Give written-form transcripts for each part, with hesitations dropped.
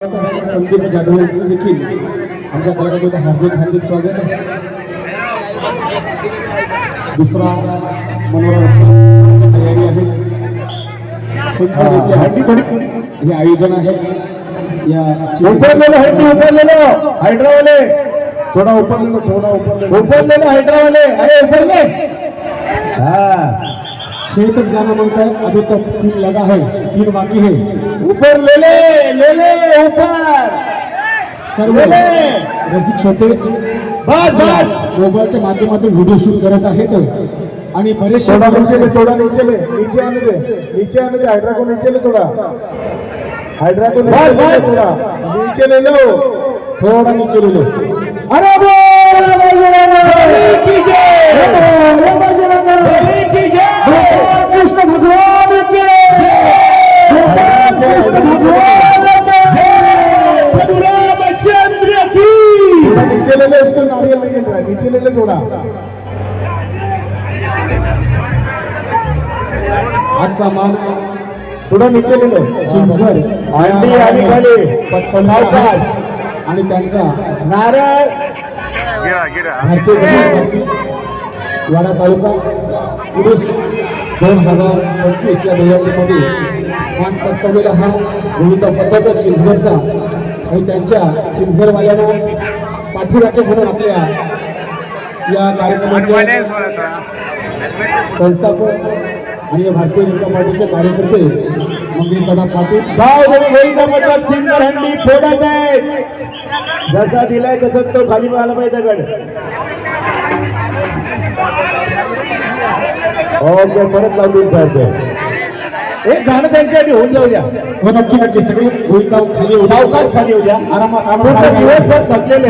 संदीप जाधव यांचं देखील आमच्या कार्यक्रमात हार्दिक हार्दिक स्वागत आहे. दुसरा मनोरंजन तयारी आहे. सुंदर हे आयोजन आहे. या हैदरावाले थोड़ा ऊपर हैदरावाले अरे ऊपर ले हाँ 6 तक जाना मांगता है. अभी तक 3 लगा है, 3 बाकी है. ऊपर ले ऊपर सर्व रसिक श्रोते बस मोबाईलच्या माध्यमातून व्हिडिओ शूट करत आहेत आणि बरेचसे थोड़ा नीचे ले नीचे आने दे हाइड्रा को नीचे ले थोड़ा नीचे ले लो थोड़ा नीचे ले लो. अरे कृष्ण भगवान की रामचंद्र की. नीचे ले ले उसको नारियल नहीं गिर रहा है. नीचे ले ले थोड़ा. आजचा मान थोड़ा नीचे ले लो. अंडी आणि खाली आणि त्यांचा नारळ भारतीय जनता पार्टी वाडा तालुका पुरुष 2025 या निवडणुकीमध्ये मान पटकावलेला हा गोविंद पद्धत चिंचगडचा आणि त्यांच्या चिंचगडवाल्यांना पाठीराखे म्हणून आपल्या या कार्यक्रमाचे संस्थापक आणि भारतीय जनता पार्टीचे कार्यकर्ते मंगेश दादा पाटील गोविंद पद्धत चिंचगड हंडी फोडत आहे. जसा दिलाय तसंच तो खाली आला पाहिजे दगड. ओके परत लावून साहेब एक गाणं त्यांच्यासाठी होऊन जाऊ द्या. हो नक्की नक्की सगळे गोविंदा खाली होऊ द्या. सावकाश खाली होऊ द्या. आरामात दिवसभर थकलेले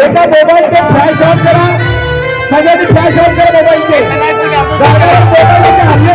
एका मोबाईलचे फ्लॅश ऑन करा. सगळ्यांनी फ्लॅश ऑन करा मोबाईलचे. हल्ले